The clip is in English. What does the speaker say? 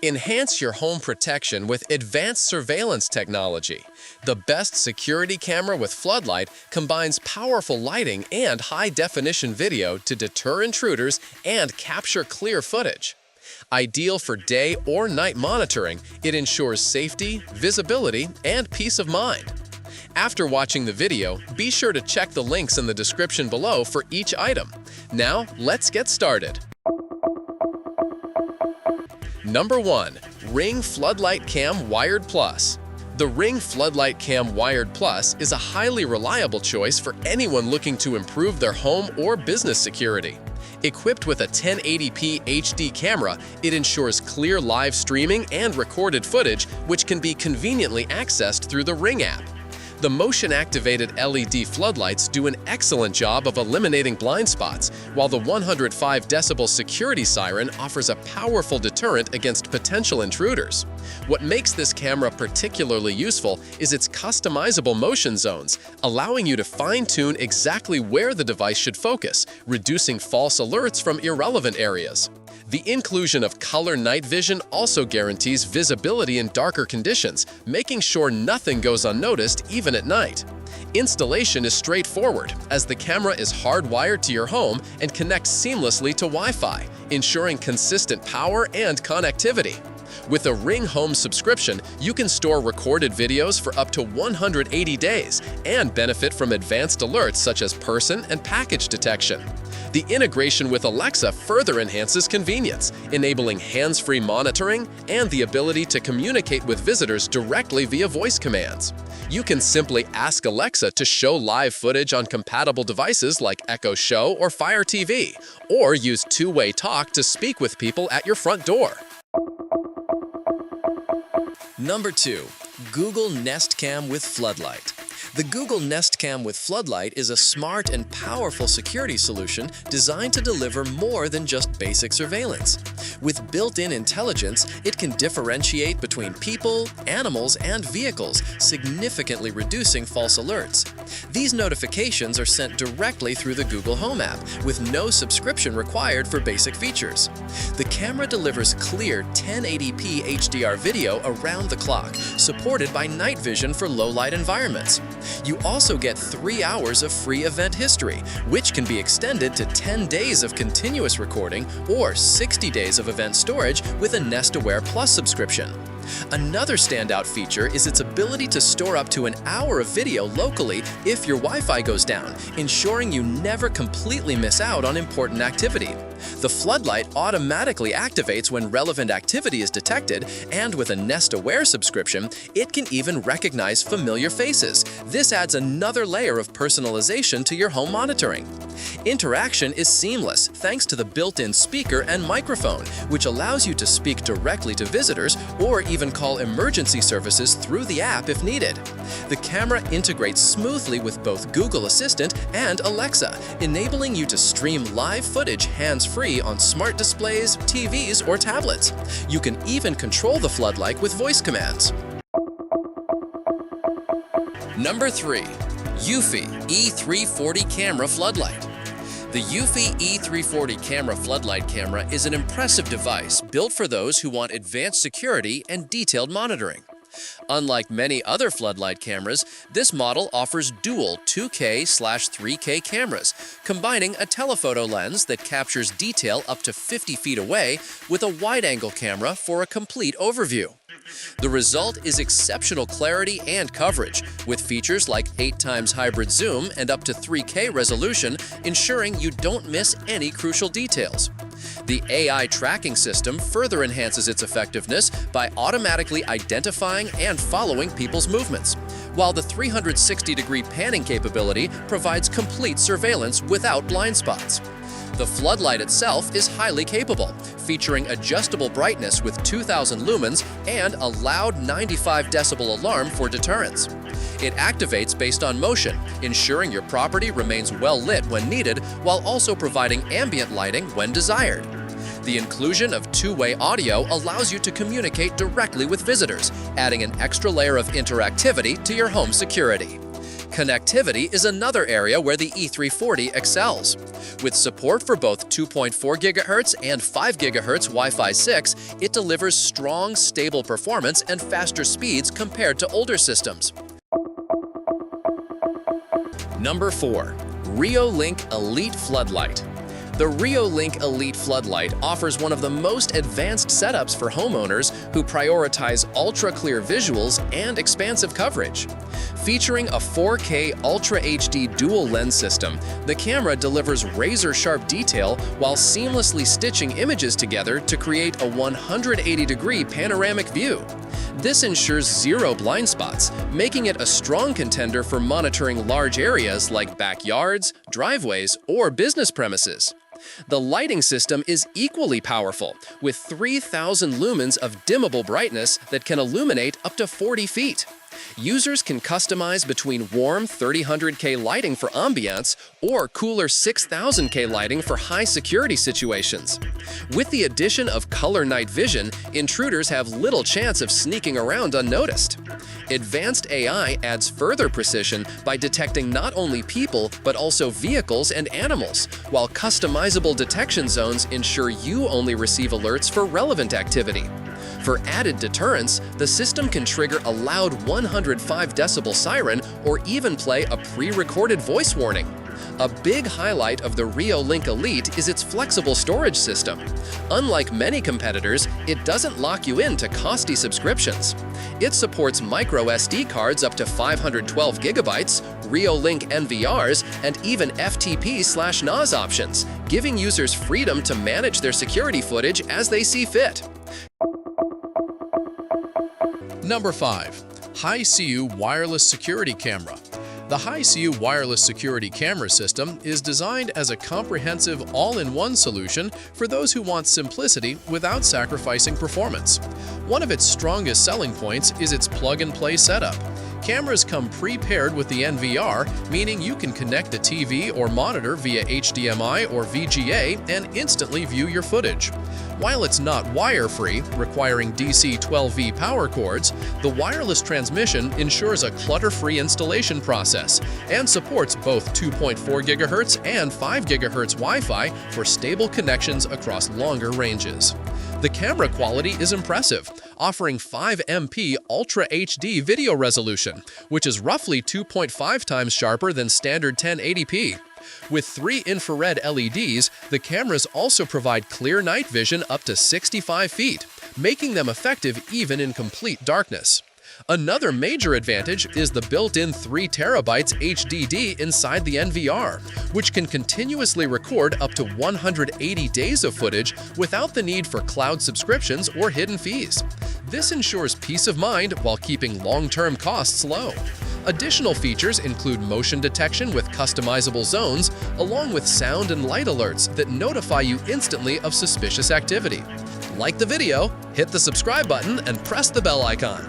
Enhance your home protection with advanced surveillance technology. The best security camera with Floodlight combines powerful lighting and high-definition video to deter intruders and capture clear footage. Ideal for day or night monitoring, it ensures safety, visibility, and peace of mind. After watching the video, be sure to check the links in the description below for each item. Now, let's get started. Number 1. Ring Floodlight Cam Wired Plus. The Ring Floodlight Cam Wired Plus is a highly reliable choice for anyone looking to improve their home or business security. Equipped with a 1080p HD camera, it ensures clear live streaming and recorded footage, which can be conveniently accessed through the Ring app. The motion-activated LED floodlights do an excellent job of eliminating blind spots, while the 105 decibel security siren offers a powerful deterrent against potential intruders. What makes this camera particularly useful is its customizable motion zones, allowing you to fine-tune exactly where the device should focus, reducing false alerts from irrelevant areas. The inclusion of color night vision also guarantees visibility in darker conditions, making sure nothing goes unnoticed even at night. Installation is straightforward, as the camera is hardwired to your home and connects seamlessly to Wi-Fi, ensuring consistent power and connectivity. With a Ring Home subscription, you can store recorded videos for up to 180 days and benefit from advanced alerts such as person and package detection. The integration with Alexa further enhances convenience, enabling hands-free monitoring and the ability to communicate with visitors directly via voice commands. You can simply ask Alexa to show live footage on compatible devices like Echo Show or Fire TV, or use two-way talk to speak with people at your front door. Number 2. Google Nest Cam with Floodlight. The Google Nest Cam with Floodlight is a smart and powerful security solution designed to deliver more than just basic surveillance. With built-in intelligence, it can differentiate between people, animals, and vehicles, significantly reducing false alerts. These notifications are sent directly through the Google Home app, with no subscription required for basic features. The camera delivers clear 1080p HDR video around the clock, supported by night vision for low-light environments. You also get 3 hours of free event history, which can be extended to 10 days of continuous recording or 60 days of event storage with a Nest Aware Plus subscription. Another standout feature is its ability to store up to an hour of video locally if your Wi-Fi goes down, ensuring you never completely miss out on important activity. The Floodlight automatically activates when relevant activity is detected, and with a Nest Aware subscription, it can even recognize familiar faces. This adds another layer of personalization to your home monitoring. Interaction is seamless thanks to the built-in speaker and microphone, which allows you to speak directly to visitors or even call emergency services through the app if needed. The camera integrates smoothly with both Google Assistant and Alexa, enabling you to stream live footage hands-free on smart displays, TVs, or tablets. You can even control the Floodlight with voice commands. Number 3. eufy E340 Camera Floodlight. The eufy E340 Camera Floodlight camera is an impressive device built for those who want advanced security and detailed monitoring. Unlike many other floodlight cameras, this model offers dual 2K/3K cameras, combining a telephoto lens that captures detail up to 50 feet away with a wide-angle camera for a complete overview. The result is exceptional clarity and coverage, with features like 8x hybrid zoom and up to 3K resolution, ensuring you don't miss any crucial details. The AI tracking system further enhances its effectiveness by automatically identifying and following people's movements, while the 360-degree panning capability provides complete surveillance without blind spots. The Floodlight itself is highly capable, featuring adjustable brightness with 2000 lumens and a loud 95 decibel alarm for deterrence. It activates based on motion, ensuring your property remains well lit when needed while also providing ambient lighting when desired. The inclusion of two-way audio allows you to communicate directly with visitors, adding an extra layer of interactivity to your home security. Connectivity is another area where the E340 excels. With support for both 2.4 GHz and 5 GHz Wi-Fi 6, it delivers strong, stable performance and faster speeds compared to older systems. Number 4. REOLINK Elite Floodlight. The REOLINK Elite Floodlight offers one of the most advanced setups for homeowners who prioritize ultra-clear visuals and expansive coverage. Featuring a 4K Ultra HD dual lens system, the camera delivers razor-sharp detail while seamlessly stitching images together to create a 180-degree panoramic view. This ensures zero blind spots, making it a strong contender for monitoring large areas like backyards, driveways, or business premises. The lighting system is equally powerful, with 3,000 lumens of dimmable brightness that can illuminate up to 40 feet. Users can customize between warm 3000K lighting for ambiance or cooler 6000K lighting for high-security situations. With the addition of color night vision, intruders have little chance of sneaking around unnoticed. Advanced AI adds further precision by detecting not only people but also vehicles and animals, while customizable detection zones ensure you only receive alerts for relevant activity. For added deterrence, the system can trigger a loud 105 decibel siren or even play a pre-recorded voice warning. A big highlight of the REOLINK Elite is its flexible storage system. Unlike many competitors, it doesn't lock you into costly subscriptions. It supports micro SD cards up to 512 gigabytes, REOLINK NVRs, and even FTP/NAS options, giving users freedom to manage their security footage as they see fit. Number 5. Hiseeu Wireless Security Camera. The Hiseeu Wireless Security Camera System is designed as a comprehensive all-in-one solution for those who want simplicity without sacrificing performance. One of its strongest selling points is its plug-and-play setup. Cameras come pre-paired with the NVR, meaning you can connect a TV or monitor via HDMI or VGA and instantly view your footage. While it's not wire-free, requiring DC 12V power cords, the wireless transmission ensures a clutter-free installation process and supports both 2.4 GHz and 5 GHz Wi-Fi for stable connections across longer ranges. The camera quality is impressive, offering 5MP Ultra HD video resolution, which is roughly 2.5 times sharper than standard 1080p. With 3 infrared LEDs, the cameras also provide clear night vision up to 65 feet, making them effective even in complete darkness. Another major advantage is the built-in 3 TB HDD inside the NVR, which can continuously record up to 180 days of footage without the need for cloud subscriptions or hidden fees. This ensures peace of mind while keeping long-term costs low. Additional features include motion detection with customizable zones, along with sound and light alerts that notify you instantly of suspicious activity. Like the video, hit the subscribe button, and press the bell icon.